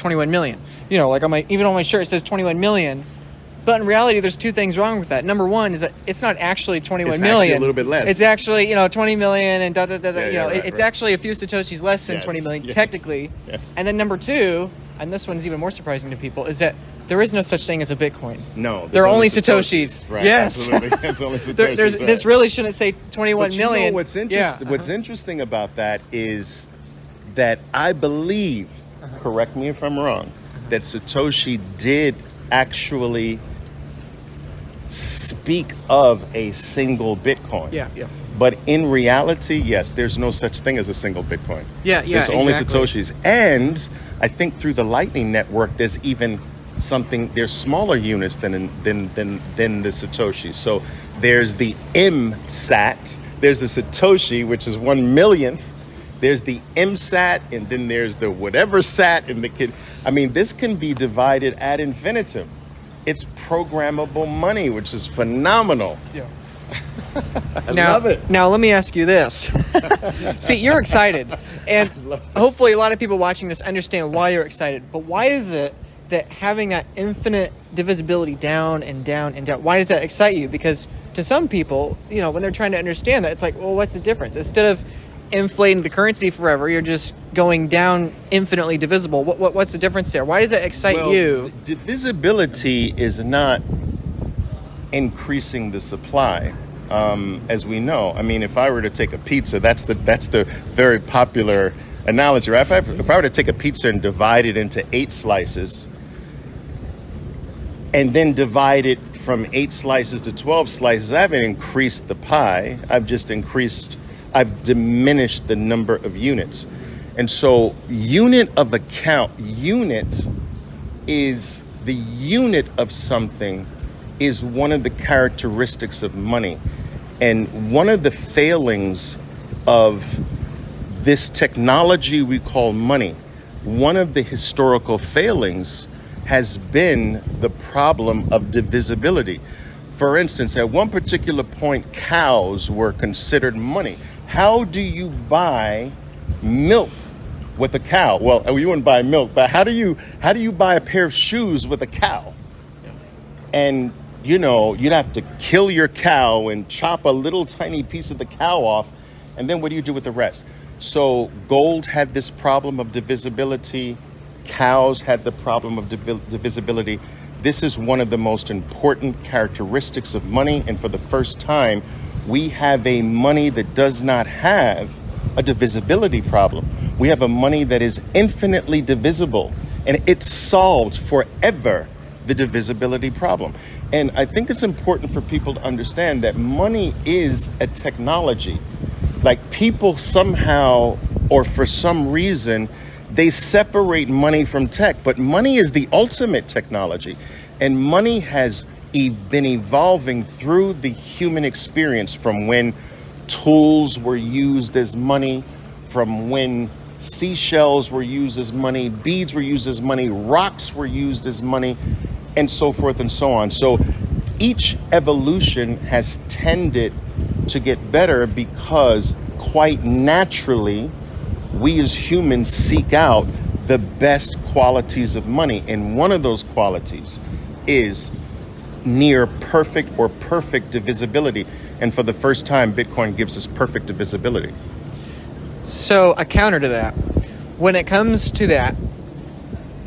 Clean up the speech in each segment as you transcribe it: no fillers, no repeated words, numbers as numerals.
21 million. You know, like even on my shirt it says 21 million. But in reality, there's two things wrong with that. Number one is that it's not actually 21 million. It's actually a little bit less. It's actually, 20 million and it's right. actually a few Satoshis less than 20 million, technically. Yes. And then number two, and this one's even more surprising to people, is that there is no such thing as a Bitcoin. No. There are only Satoshis. Right. Yes. Absolutely. There's only Satoshis. Right. This really shouldn't say 21 million. What's interesting about that is that I believe, correct me if I'm wrong, that Satoshi did actually speak of a single Bitcoin. Yeah. But in reality, yes, there's no such thing as a single Bitcoin. Yeah, There's only exactly. Satoshis. And I think through the Lightning Network, there's even there's smaller units than the Satoshi. So there's the MSAT, there's the Satoshi, which is 1/1,000,000th. There's the MSAT, and then there's the whatever sat, and this can be divided ad infinitum. It's programmable money, which is phenomenal. Yeah. I love it. Now, let me ask you this. See, you're excited. And hopefully a lot of people watching this understand why you're excited. But why is it that having that infinite divisibility down and down and down, why does that excite you? Because to some people, when they're trying to understand that, it's like, well, what's the difference? Instead of inflating the currency forever, you're just going down infinitely divisible. What's the difference there? Why does that excite you? Divisibility is not increasing the supply, as we know. I mean, if I were to take a pizza, that's the very popular analogy, right? If I were to take a pizza and divide it into 8 slices, and then divide it from 8 slices to 12 slices, I haven't increased the pie. I've diminished the number of units. And so unit is the unit of something is one of the characteristics of money. And one of the failings of this technology we call money, one of the historical failings has been the problem of divisibility. For instance, at one particular point, cows were considered money. How do you buy milk with a cow? Well, you wouldn't buy milk, but how do you buy a pair of shoes with a cow? And you'd have to kill your cow and chop a little tiny piece of the cow off, and then what do you do with the rest? So gold had this problem of divisibility. Cows had the problem of divisibility. This is one of the most important characteristics of money, and for the first time, we have a money that does not have a divisibility problem. We have a money that is infinitely divisible, and it solved forever the divisibility problem. And I think it's important for people to understand that money is a technology. Like, people somehow, or for some reason, they separate money from tech, but money is the ultimate technology. And money has been evolving through the human experience, from when tools were used as money, from when seashells were used as money, beads were used as money, rocks were used as money, and so forth and so on. So each evolution has tended to get better because quite naturally, we as humans seek out the best qualities of money. And one of those qualities is near perfect or perfect divisibility. And for the first time, Bitcoin gives us perfect divisibility. So a counter to that, when it comes to that,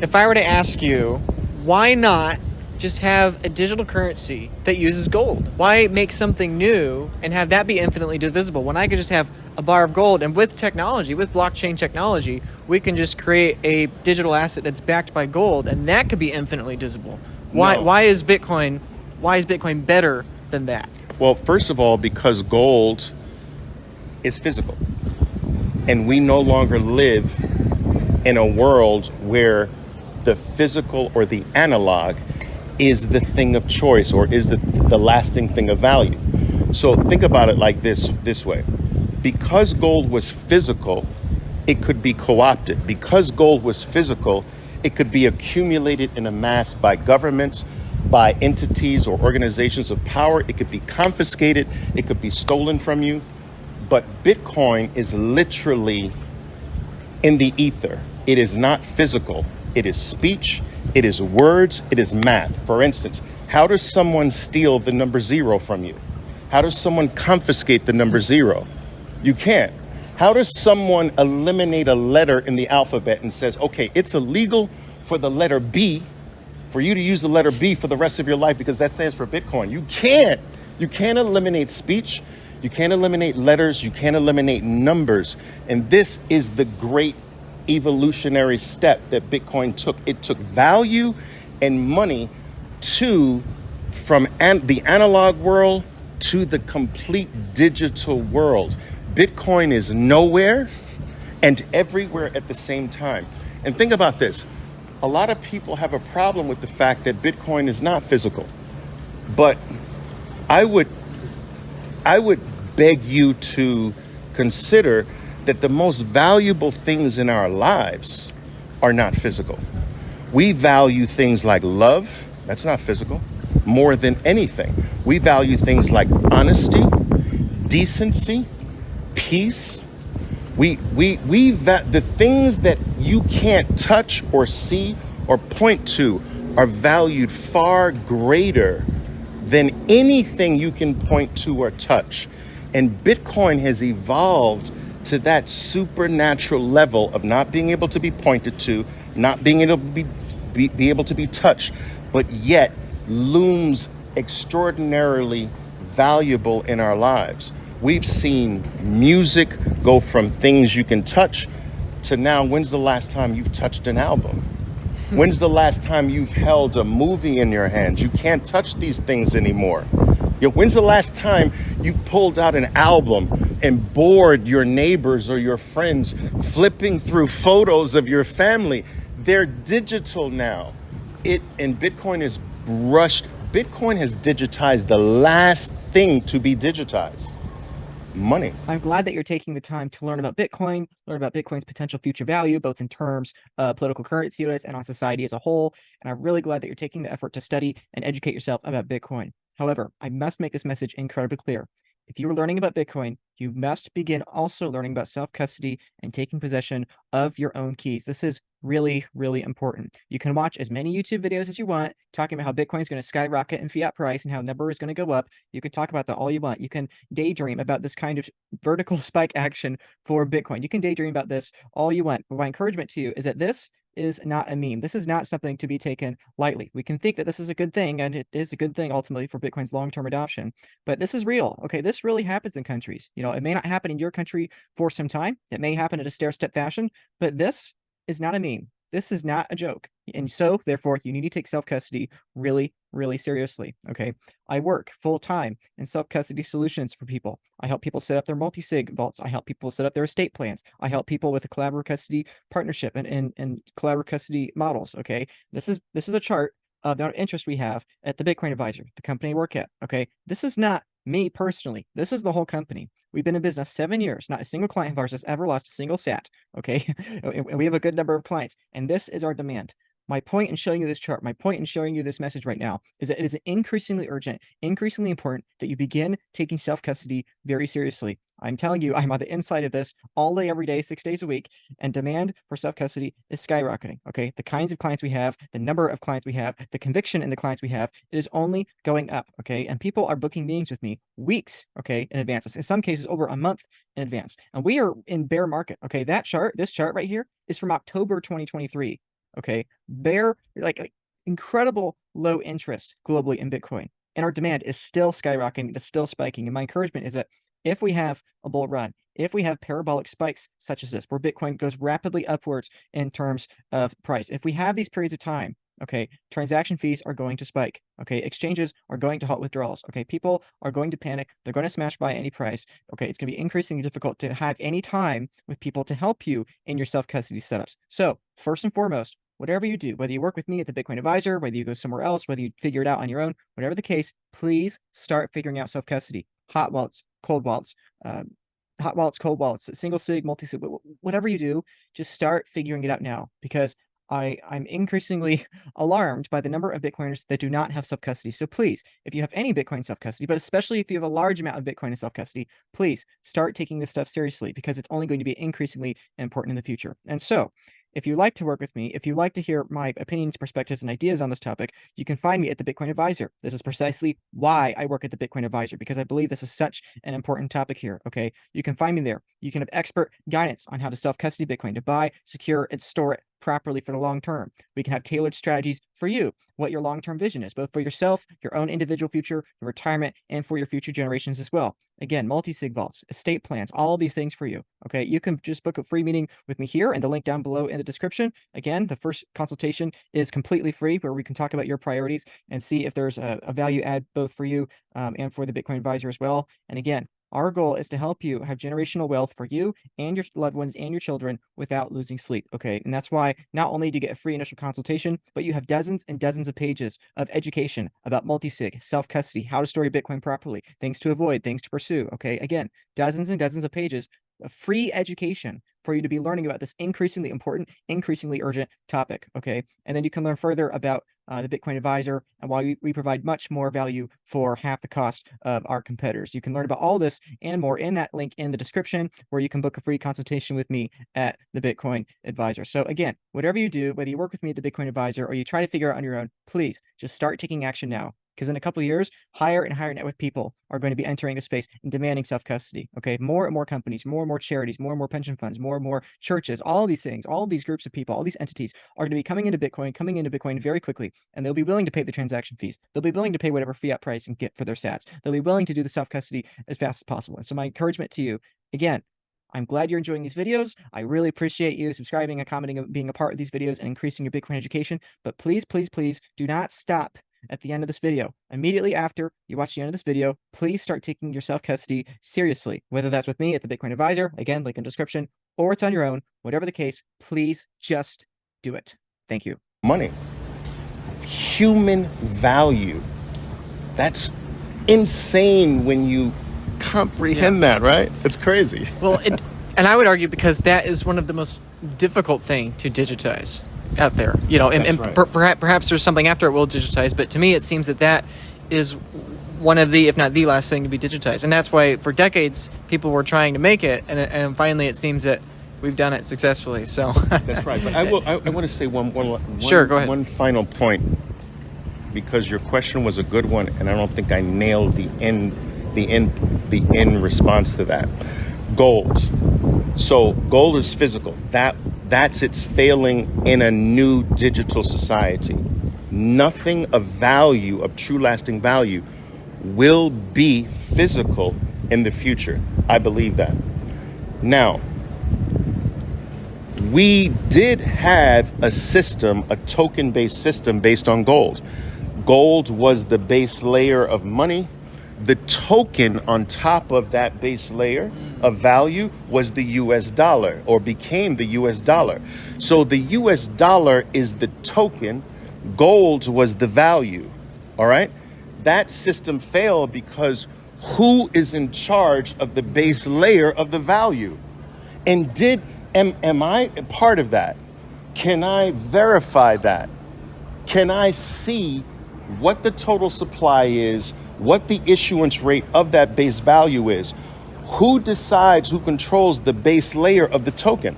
if I were to ask you, why not just have a digital currency that uses gold? Why make something new and have that be infinitely divisible when I could just have a bar of gold? And with technology, with blockchain technology, we can just create a digital asset that's backed by gold, and that could be infinitely divisible. Why is Bitcoin better than that? Well, first of all, because gold is physical, and we no longer live in a world where the physical or the analog is the thing of choice, or is the lasting thing of value. So think about it like this way. Because gold was physical, it could be co-opted. Because gold was physical, it could be accumulated and amassed by governments, by entities or organizations of power. It could be confiscated. It could be stolen from you. But Bitcoin is literally in the ether. It is not physical. it is speech, it is words, it is math. For instance, how does someone steal the number 0 from you? How does someone confiscate the number 0? You can't. How does someone eliminate a letter in the alphabet and says, okay, it's illegal for the letter B, for you to use the letter B for the rest of your life because that stands for Bitcoin? You can't. You can't eliminate speech. You can't eliminate letters. You can't eliminate numbers. And this is the great evolutionary step that Bitcoin took. It took value and money from the analog world to the complete digital world. Bitcoin is nowhere and everywhere at the same time. And think about this. A lot of people have a problem with the fact that Bitcoin is not physical. But I would beg you to consider that the most valuable things in our lives are not physical. We value things like love, that's not physical, more than anything. We value things like honesty, decency, peace. The things that you can't touch or see or point to are valued far greater than anything you can point to or touch. And Bitcoin has evolved to that supernatural level of not being able to be pointed to, not being able to be able to be touched, but yet looms extraordinarily valuable in our lives. We've seen music go from things you can touch to now, when's the last time you've touched an album? When's the last time you've held a movie in your hands? You can't touch these things anymore. When's the last time you pulled out an album and bored your neighbors or your friends flipping through photos of your family? They're digital now. Bitcoin has digitized the last thing to be digitized. Money. I'm glad that you're taking the time to learn about Bitcoin, learn about Bitcoin's potential future value, both in terms of political currency units and on society as a whole. And I'm really glad that you're taking the effort to study and educate yourself about Bitcoin. However, I must make this message incredibly clear. If you are learning about Bitcoin, you must begin also learning about self-custody and taking possession of your own keys. This is really, really important. You can watch as many YouTube videos as you want talking about how Bitcoin is going to skyrocket in fiat price and how number is going to go up. You can talk about that all you want. You can daydream about this kind of vertical spike action for Bitcoin. You can daydream about this all you want. But my encouragement to you is that this is not a meme. This is not something to be taken lightly. We can think that this is a good thing, and it is a good thing ultimately for Bitcoin's long-term adoption, but this is real. Okay, this really happens in countries. It may not happen in your country for some time. It may happen in a stair-step fashion, but this is not a meme. This is not a joke. And so, therefore, you need to take self-custody really, really seriously, okay? I work full-time in self-custody solutions for people. I help people set up their multi-sig vaults. I help people set up their estate plans. I help people with a collaborative custody partnership and collaborative custody models, okay? This is a chart of the interest we have at the Bitcoin Advisor, the company I work at, okay? This is not me personally. This is the whole company. We've been in business 7 years. Not a single client of ours has ever lost a single sat, okay? And we have a good number of clients, and this is our demand. My point in showing you this chart, my point in showing you this message right now is that it is increasingly urgent, increasingly important that you begin taking self-custody very seriously. I'm telling you, I'm on the inside of this all day, every day, 6 days a week, and demand for self-custody is skyrocketing, okay? The kinds of clients we have, the number of clients we have, the conviction in the clients we have, it is only going up, okay? And people are booking meetings with me weeks, okay, in advance. In some cases, over a month in advance. And we are in bear market, okay? This chart right here is from October 2023. Okay, like incredible low interest globally in Bitcoin, and our demand is still skyrocketing, it's still spiking. And my encouragement is that if we have a bull run, if we have parabolic spikes such as this, where Bitcoin goes rapidly upwards in terms of price, if we have these periods of time, okay, transaction fees are going to spike. Okay, exchanges are going to halt withdrawals. Okay, people are going to panic. They're going to smash by any price. Okay, it's going to be increasingly difficult to have any time with people to help you in your self-custody setups. So first and foremost, whatever you do, whether you work with me at the Bitcoin Advisor, whether you go somewhere else, whether you figure it out on your own, whatever the case, please start figuring out self-custody. Hot wallets, cold wallets, cold wallets, single sig, multi-sig, whatever you do, just start figuring it out now, because I'm increasingly alarmed by the number of Bitcoiners that do not have self-custody. So please, if you have any Bitcoin self-custody, but especially if you have a large amount of Bitcoin in self-custody, please start taking this stuff seriously, because it's only going to be increasingly important in the future. And so, if you like to work with me, if you like to hear my opinions, perspectives, and ideas on this topic, you can find me at the Bitcoin Advisor. This is precisely why I work at the Bitcoin Advisor, because I believe this is such an important topic here. Okay. You can find me there. You can have expert guidance on how to self-custody Bitcoin, to buy, secure, and store it properly for the long term. We can have tailored strategies for you, what your long-term vision is, both for yourself, your own individual future, your retirement, and for your future generations as well. Again, multi-sig vaults, estate plans, all these things for you. Okay, you can just book a free meeting with me here, and the link down below in the description. Again, the first consultation is completely free, where we can talk about your priorities and see if there's a value add both for you and for the Bitcoin Advisor as well. And again, our goal is to help you have generational wealth for you and your loved ones and your children without losing sleep. Okay. And that's why not only do you get a free initial consultation, but you have dozens and dozens of pages of education about multi-sig, self-custody, how to store your Bitcoin properly, things to avoid, things to pursue. Okay. Again, dozens and dozens of pages of free education for you to be learning about this increasingly important, increasingly urgent topic. Okay. And then you can learn further about the Bitcoin Advisor and why we provide much more value for half the cost of our competitors. You can learn about all this and more in that link in the description, where you can book a free consultation with me at the Bitcoin Advisor. So again, whatever you do, whether you work with me at the Bitcoin Advisor or you try to figure out on your own, please just start taking action now. Because in a couple of years, higher and higher net worth people are going to be entering the space and demanding self-custody. Okay, more and more companies, more and more charities, more and more pension funds, more and more churches, all these things, all these groups of people, all these entities are going to be coming into Bitcoin very quickly, and they'll be willing to pay the transaction fees. They'll be willing to pay whatever fiat price and get for their sats. They'll be willing to do the self-custody as fast as possible. And so my encouragement to you, again, I'm glad you're enjoying these videos. I really appreciate you subscribing and commenting and being a part of these videos and increasing your Bitcoin education. But please, please, please do not stop at the end of this video. Immediately after you watch the end of this video, please start taking your self-custody seriously, whether that's with me at the Bitcoin Advisor, again, link in the description, or it's on your own. Whatever the case, please just do it. Thank you. Money, human value. That's insane when you comprehend that, right? It's crazy. Well, and I would argue because that is one of the most difficult thing to digitize out there, you know, and right. Perhaps there's something after it will digitize, but to me it seems that is one of the, if not the last thing to be digitized. And that's why for decades people were trying to make it, and finally it seems that we've done it successfully. So that's right. But I want to say one sure, go ahead. One final point, because your question was a good one, and I don't think I nailed the end response to that. Gold. So gold is physical. That's its failing in a new digital society. Nothing of value, of true lasting value, will be physical in the future. I believe that. Now, we did have a system, a token-based system based on gold. Gold was the base layer of money. The token on top of that base layer of value was the US dollar, or became the US dollar. So the US dollar is the token, gold was the value, all right? That system failed because who is in charge of the base layer of the value? And am I a part of that? Can I verify that? Can I see what the total supply is, what the issuance rate of that base value is? Who decides, who controls the base layer of the token?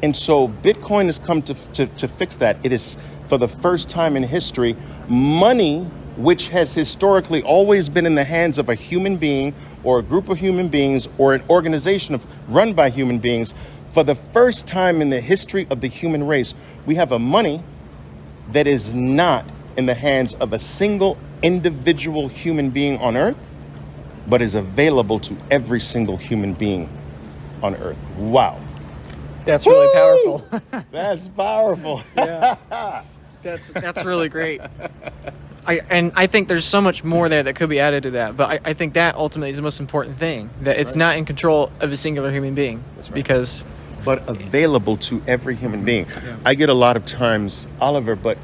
And so Bitcoin has come to fix that. It is, for the first time in history, money, which has historically always been in the hands of a human being or a group of human beings or an organization run by human beings. For the first time in the history of the human race, we have a money that is not in the hands of a single individual human being on Earth, but is available to every single human being on Earth. Wow. That's really powerful. That's powerful. Yeah. That's really great. I think there's so much more there that could be added to that, but I think that ultimately is the most important thing, that it's not in control of a singular human being. That's right. But available to every human being. Yeah. I get a lot of times, Oliver, but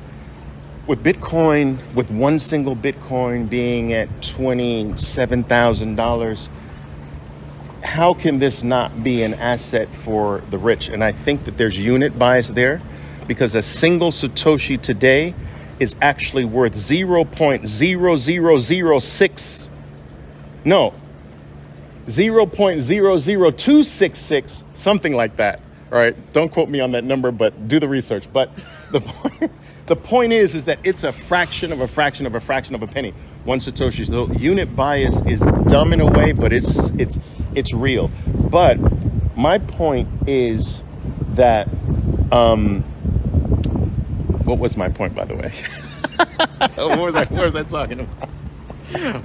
with Bitcoin, with one single Bitcoin being at $27,000, how can this not be an asset for the rich? And I think that there's unit bias there, because a single Satoshi today is actually worth 0.00266, something like that, All right, don't quote me on that number, but do the research. But the point is that it's a fraction of a fraction of a fraction of a penny. One Satoshi. So unit bias is dumb in a way, but it's real. But my point is that what was my point, by the way? What was I talking about?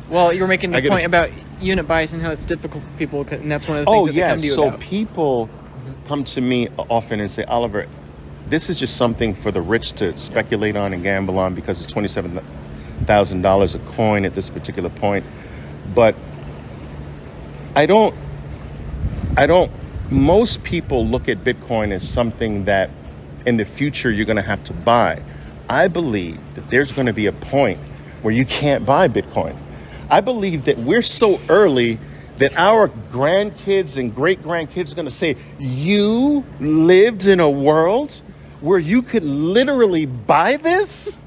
Well, you were making the point about unit bias and how it's difficult for people, and that's one of the things that they come to you so about. People come to me often and say, Oliver, this is just something for the rich to speculate on and gamble on because it's $27,000 a coin at this particular point. But I don't, most people look at Bitcoin as something that in the future you're going to have to buy. I believe that there's going to be a point where you can't buy Bitcoin. I believe that we're so early that our grandkids and great-grandkids are going to say, you lived in a world where you could literally buy this?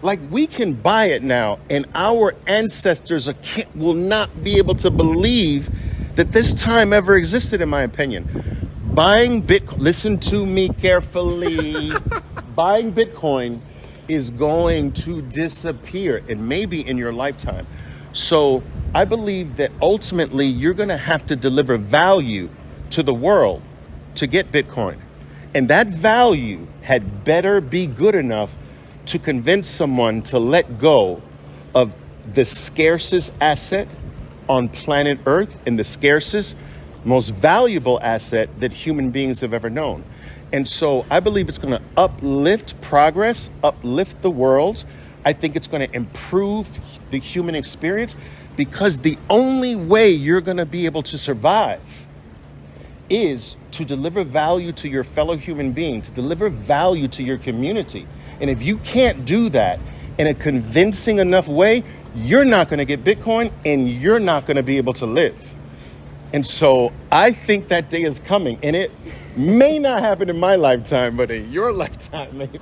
Like, we can buy it now, and our ancestors will not be able to believe that this time ever existed, in my opinion. Buying Bitcoin, listen to me carefully, buying Bitcoin is going to disappear, and maybe in your lifetime. So I believe that ultimately you're going to have to deliver value to the world to get Bitcoin. And that value had better be good enough to convince someone to let go of the scarcest asset on planet Earth and the scarcest, most valuable asset that human beings have ever known. And so I believe it's going to uplift progress, uplift the world. I think it's going to improve the human experience, because the only way you're going to be able to survive is to deliver value to your fellow human being, to deliver value to your community. And if you can't do that in a convincing enough way, you're not going to get Bitcoin and you're not going to be able to live. And so I think that day is coming, and it may not happen in my lifetime, but in your lifetime, maybe.